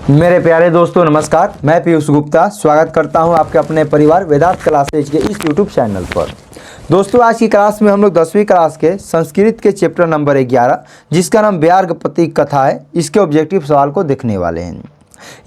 मेरे प्यारे दोस्तों नमस्कार। मैं पीयूष गुप्ता स्वागत करता हूं आपके अपने परिवार वेदांत क्लासेज के इस यूट्यूब चैनल पर। दोस्तों आज की क्लास में हम लोग 10वीं क्लास के संस्कृत के चैप्टर नंबर 11 जिसका नाम व्यार्ग प्रतीक कथा है, इसके ऑब्जेक्टिव सवाल को देखने वाले हैं।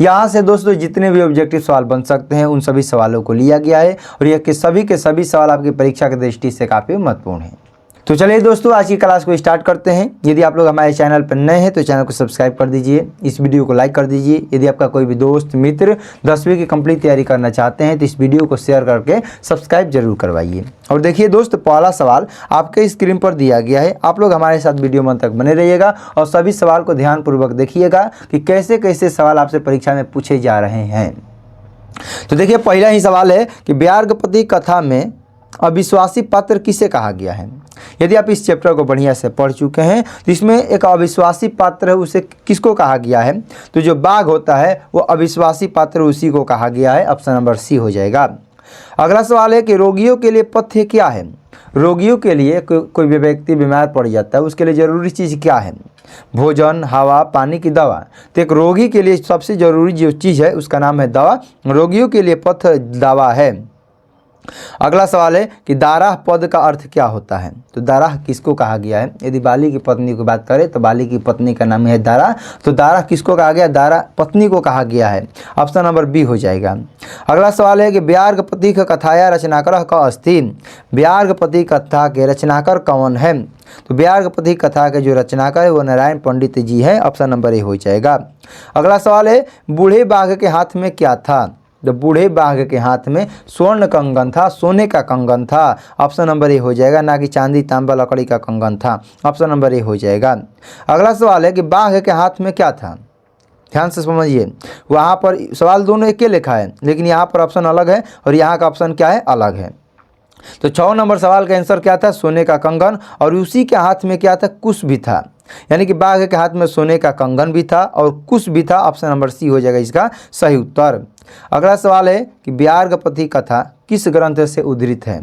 यहाँ से दोस्तों जितने भी ऑब्जेक्टिव सवाल बन सकते हैं उन सभी सवालों को लिया गया है और यह के सभी सवाल आपकी परीक्षा की दृष्टि से काफ़ी महत्वपूर्ण है। तो चलिए दोस्तों आज की क्लास को स्टार्ट करते हैं। यदि आप लोग हमारे चैनल पर नए हैं तो चैनल को सब्सक्राइब कर दीजिए, इस वीडियो को लाइक कर दीजिए। यदि आपका कोई भी दोस्त मित्र 10वीं की कंप्लीट तैयारी करना चाहते हैं तो इस वीडियो को शेयर करके सब्सक्राइब जरूर करवाइए। और देखिए दोस्त, पहला सवाल आपके स्क्रीन पर दिया गया है। आप लोग हमारे साथ वीडियो में तक बने रहिएगा और सभी सवाल को ध्यानपूर्वक देखिएगा कि कैसे कैसे सवाल आपसे परीक्षा में पूछे जा रहे हैं। तो देखिए पहला ही सवाल है कि व्यार्ग प्रतीक कथा में अविश्वासी पात्र किसे कहा गया है। यदि आप इस चैप्टर को बढ़िया से पढ़ चुके हैं तो इसमें एक अविश्वासी पात्र है, उसे किसको कहा गया है? तो जो बाघ होता है वो अविश्वासी पात्र उसी को कहा गया है। ऑप्शन नंबर सी हो जाएगा। अगला सवाल है कि रोगियों के लिए पथ्य क्या है। रोगियों के लिए कोई भी व्यक्ति बीमार पड़ जाता है उसके लिए ज़रूरी चीज़ क्या है? भोजन, हवा, पानी की दवा। तो एक रोगी के लिए सबसे ज़रूरी जो चीज़ है उसका नाम है दवा। रोगियों के लिए पथ्य दवा है। अगला सवाल है कि दाराह पद का अर्थ क्या होता है। तो दाराह किसको कहा गया है? यदि बाली की पत्नी की बात करें तो बाली की पत्नी का नाम है दारा। तो दाराह किसको कहा गया? दारा पत्नी को कहा गया है। ऑप्शन नंबर बी हो जाएगा। अगला सवाल है कि व्यार्ग प्रतीक कथाया रचनाकर का अस्ति। व्यार्ग प्रतीक कथा के रचनाकर कौन है? तो व्यार्ग प्रतीक कथा के जो रचनाकर है वो नारायण पंडित जी है। ऑप्शन नंबर ए हो जाएगा। अगला सवाल है बूढ़े बाघ के हाथ में क्या था। तो बूढ़े बाघ के हाथ में स्वर्ण कंगन था, सोने का कंगन था। ऑप्शन नंबर ए हो जाएगा, ना कि चांदी तांबा लकड़ी का कंगन था। ऑप्शन नंबर ए हो जाएगा। अगला सवाल है कि बाघ के हाथ में क्या था। ध्यान से समझिए, वहाँ पर सवाल दोनों एक ही लिखा है लेकिन यहाँ पर ऑप्शन अलग है और यहाँ का ऑप्शन क्या है? अलग है। तो 6 नंबर सवाल का आंसर क्या था? सोने का कंगन। और उसी के हाथ में क्या था? कुश भी था। यानी कि बाघ के हाथ में सोने का कंगन भी था और कुश भी था। ऑप्शन नंबर सी हो जाएगा इसका सही उत्तर। अगला सवाल है कि व्यार्ग प्रतीक कथा किस ग्रंथ से उद्धृत है।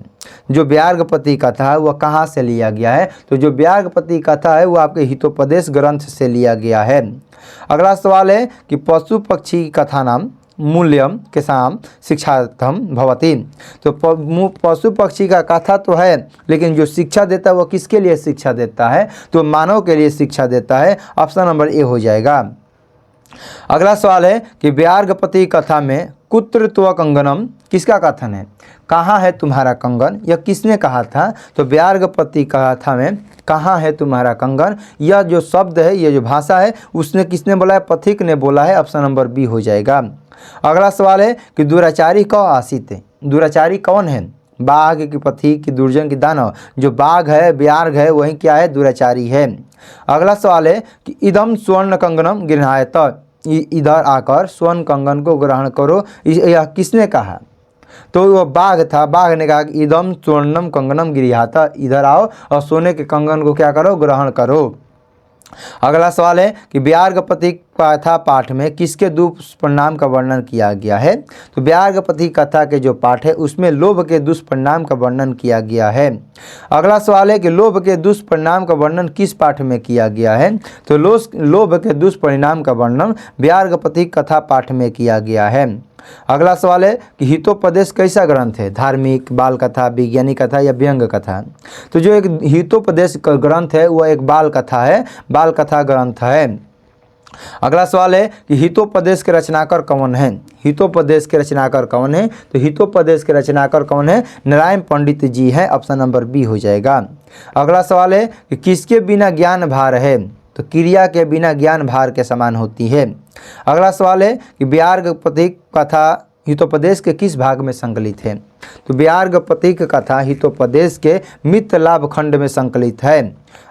जो व्यार्ग प्रतीक कथा है वह कहाँ से लिया गया है? तो जो व्यार्ग प्रतीक कथा है वह आपके हितोपदेश ग्रंथ से लिया गया है। अगला सवाल है कि पशु पक्षी की कथा नाम मूल्यम के साम शिक्षार्थम भवती। तो पशु पक्षी का कथा तो है लेकिन जो शिक्षा देता है वो किसके लिए शिक्षा देता है? तो मानव के लिए शिक्षा देता है। ऑप्शन नंबर ए हो जाएगा। अगला सवाल है कि व्यार्ग प्रतीक कथा में कुत्र त्व कंगनम किसका कथन है? कहाँ है तुम्हारा कंगन? यह किसने कहा था? तो व्यार्ग प्रतीक कथा में कहाँ है तुम्हारा कंगन, यह जो शब्द है, यह जो भाषा है, उसने किसने बोला है? पथिक ने बोला है। ऑप्शन नंबर बी हो जाएगा। अगला सवाल है कि दुराचारी कौ आसित। दुराचारी कौन है? बाघ की पथिक की दुर्जन की दानव। जो बाघ है, व्यार्ग है, वही क्या है? दुराचारी है। अगला सवाल है कि इदम स्वर्ण कंगनम गृहायत। इधर आकर स्वर्ण कंगन को ग्रहण करो, यह किसने कहा? तो वह बाघ था। बाघ ने कहा कि इदम स्वर्णम कंगनम गृहायत। इधर आओ और सोने के कंगन को क्या करो? ग्रहण करो। अगला सवाल है कि व्यार्ग प्रतीक कथा पाठ में किसके दुष्परिणाम का वर्णन किया गया है। तो व्यार्ग प्रतीक कथा के जो पाठ है उसमें लोभ के दुष्परिणाम का वर्णन किया गया है। अगला सवाल है कि लोभ के दुष्परिणाम का वर्णन किस पाठ में किया गया है। तो लोभ के दुष्परिणाम का वर्णन व्यार्ग प्रतीक कथा पाठ में किया गया है। अगला सवाल है कि हितोपदेश कैसा ग्रंथ है? धार्मिक, बाल कथा, वैज्ञानिक कथा या व्यंग कथा। तो जो एक हितोपदेश ग्रंथ है वह एक बाल कथा है, बाल कथा ग्रंथ है। अगला सवाल है कि हितोपदेश के रचनाकार कौन है। हितोपदेश के रचनाकार कौन है? तो हितोपदेश के रचनाकार कौन है? नारायण पंडित जी है। ऑप्शन नंबर बी हो जाएगा। अगला सवाल है कि किसके बिना ज्ञान भार है। तो क्रिया के बिना ज्ञान भार के समान होती है। अगला सवाल है कि व्यार्ग प्रतीक कथा हितोपदेश के किस भाग में संकलित है। तो व्यार्ग प्रतीक कथा हितोपदेश के मित्र लाभ खंड में संकलित है।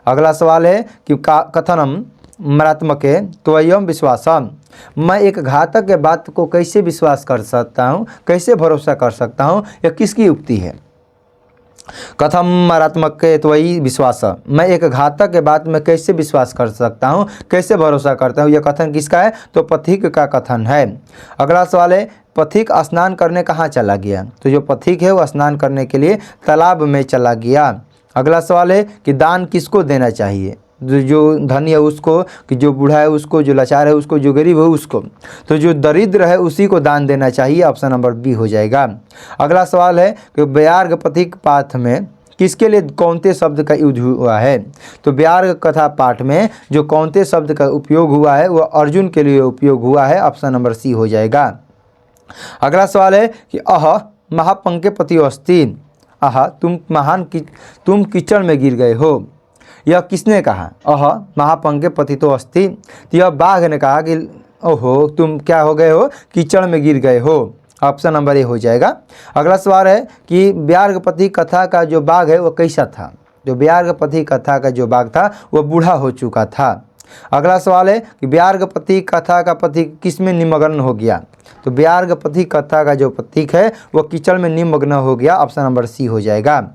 अगला सवाल है कि कथनम मरात्मके त्वयं विश्वासम। मैं एक घातक के बात को कैसे विश्वास कर सकता हूँ, कैसे भरोसा कर सकता हूँ, यह किसकी उक्ति है? कथम मारात्मक के त्वयि विश्वास। मैं एक घातक के बात में कैसे विश्वास कर सकता हूँ, कैसे भरोसा करता हूँ, यह कथन किसका है? तो पथिक का कथन है। अगला सवाल है पथिक स्नान करने कहाँ चला गया। तो जो पथिक है वो स्नान करने के लिए तालाब में चला गया। अगला सवाल है कि दान किसको देना चाहिए। जो धनी है उसको, कि जो बूढ़ा है उसको, जो लाचार है उसको, जो गरीब है उसको। तो जो दरिद्र है उसी को दान देना चाहिए, ऑप्शन नंबर बी हो जाएगा। अगला सवाल है कि व्यार्ग पथिक पाठ में किसके लिए कौनते शब्द का युद्ध हुआ है? तो व्यार्ग कथा पाठ में जो कौनते शब्द का उपयोग हुआ है वह अर्जुन के लिए उपयोग हुआ है, ऑप्शन नंबर सी हो जाएगा। अगला सवाल है कि महापंके पति अस्ति, तुम कीचड़ में गिर गए हो, यह किसने कहा? महापंके पति तो अस्ति, तो यह बाघ ने कहा कि ओहो तुम क्या हो गए हो, कीचड़ में गिर गए हो, ऑप्शन नंबर ए हो जाएगा। अगला सवाल है कि व्यार्गपति कथा का जो बाघ है वह कैसा था? जो व्यार्गपति कथा का जो बाघ था वह बूढ़ा हो चुका था। अगला सवाल है कि व्यार्गपति कथा का पथिक किस में निमग्न हो गया? तो व्यार्गपति कथा का जो पथिक है वह कीचड़ में निमग्न हो गया, ऑप्शन नंबर सी हो जाएगा।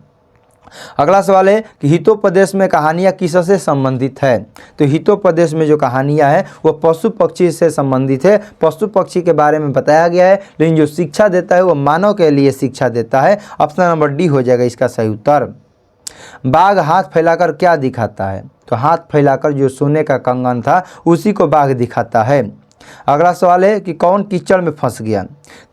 अगला सवाल है कि हितोपदेश में कहानियाँ किससे संबंधित है? तो हितोपदेश में जो कहानियाँ हैं वो पशु पक्षी से संबंधित है। पशु पक्षी के बारे में बताया गया है, लेकिन जो शिक्षा देता है वो मानव के लिए शिक्षा देता है, ऑप्शन नंबर डी हो जाएगा इसका सही उत्तर। बाघ हाथ फैलाकर क्या दिखाता है? तो हाथ फैलाकर जो सोने का कंगन था उसी को बाघ दिखाता है। अगला सवाल है कि कौन कीचड़ में फंस गया?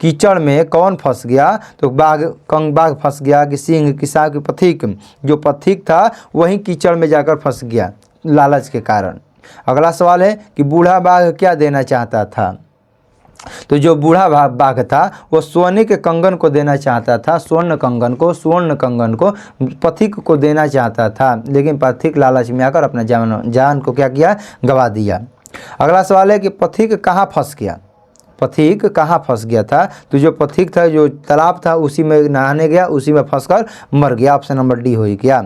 कीचड़ में कौन फंस गया? तो बाघ फंस गया कि सिंह कि सांप की पथिक, जो पथिक था वहीं कीचड़ में जाकर फंस गया लालच के कारण। अगला सवाल है कि बूढ़ा बाघ क्या देना चाहता था? तो जो बूढ़ा बाघ था वो सोने के कंगन को देना चाहता था, स्वर्ण कंगन को पथिक को देना चाहता था, लेकिन पथिक लालच में आकर अपना जान को क्या किया, गवा दिया। अगला सवाल है कि पथिक कहाँ फंस गया? पथिक कहाँ फंस गया था? तो जो पथिक था जो तालाब था उसी में नहाने गया, उसी में फंसकर मर गया, ऑप्शन नंबर डी हो गया।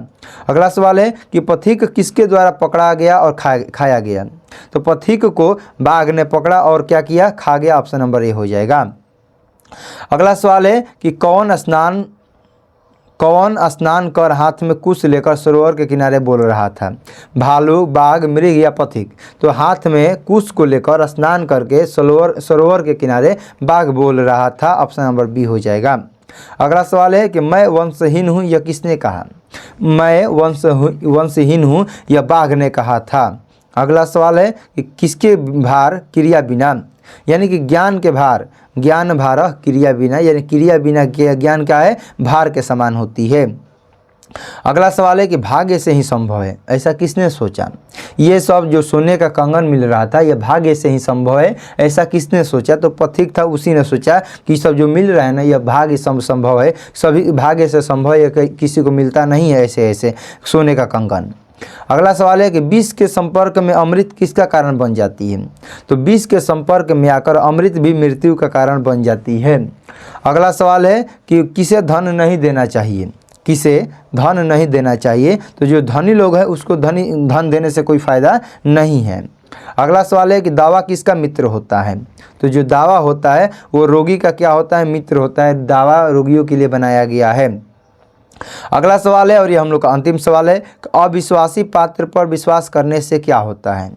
अगला सवाल है कि पथिक किसके द्वारा पकड़ा गया और खाया गया? तो पथिक को बाघ ने पकड़ा और क्या किया, खा गया, ऑप्शन नंबर ए हो जाएगा। अगला सवाल है कि कौन स्नान कर हाथ में कुश लेकर सरोवर के किनारे बोल रहा था? भालू, बाघ, मृग या पथिक? तो हाथ में कुश को लेकर स्नान करके सरोवर के किनारे बाघ बोल रहा था, ऑप्शन नंबर बी हो जाएगा। अगला सवाल है कि मैं वंशहीन हूँ, यह किसने कहा? मैं वंशहीन हूँ यह बाघ ने कहा था। अगला सवाल है कि किसके भार क्रिया बिना, यानी कि ज्ञान के भार, ज्ञान भार क्रिया बिना, यानी क्रिया बिना ज्ञान क्या है, भार के समान होती है। अगला सवाल है कि भाग्य से ही संभव है, ऐसा किसने सोचा? ये सब जो सोने का कंगन मिल रहा था यह भाग्य से ही संभव है, ऐसा किसने सोचा? तो पथिक था, उसी ने सोचा कि सब जो मिल रहा है ना यह भाग्य संभव है, सभी भाग्य से संभव है, किसी को मिलता नहीं है ऐसे सोने का कंगन। अगला सवाल है कि विष के संपर्क में अमृत किसका कारण बन जाती है? तो विष के संपर्क में आकर अमृत भी मृत्यु का कारण बन जाती है। अगला सवाल है कि किसे धन नहीं देना चाहिए? किसे धन नहीं देना चाहिए? तो जो धनी लोग हैं उसको धन देने से कोई फ़ायदा नहीं है। अगला सवाल है कि दावा किसका मित्र होता है? तो जो दावा होता है वो रोगी का क्या होता है, मित्र होता है। दावा रोगियों के लिए बनाया गया है। अगला सवाल है और ये हम लोग का अंतिम सवाल है, अविश्वासी पात्र पर विश्वास करने से क्या होता है?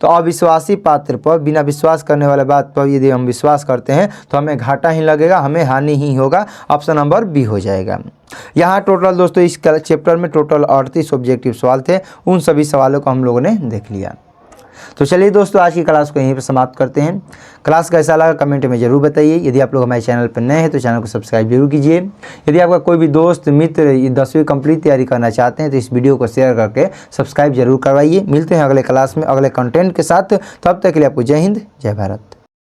तो अविश्वासी पात्र पर, बिना विश्वास करने वाले बात पर यदि हम विश्वास करते हैं तो हमें घाटा ही लगेगा, हमें हानि ही होगा, ऑप्शन नंबर बी हो जाएगा। यहाँ टोटल दोस्तों इस चैप्टर में टोटल 38 ऑब्जेक्टिव सवाल थे, उन सभी सवालों को हम लोगों ने देख लिया। तो चलिए दोस्तों आज की क्लास को यहीं पर समाप्त करते हैं। क्लास कैसा लगा कमेंट में ज़रूर बताइए। यदि आप लोग हमारे चैनल पर नए हैं तो चैनल को सब्सक्राइब जरूर कीजिए। यदि आपका कोई भी दोस्त मित्र 10वीं कंप्लीट तैयारी करना चाहते हैं तो इस वीडियो को शेयर करके सब्सक्राइब जरूर करवाइए। मिलते हैं अगले क्लास में अगले कंटेंट के साथ, तब तक के लिए आपको जय हिंद, जय भारत।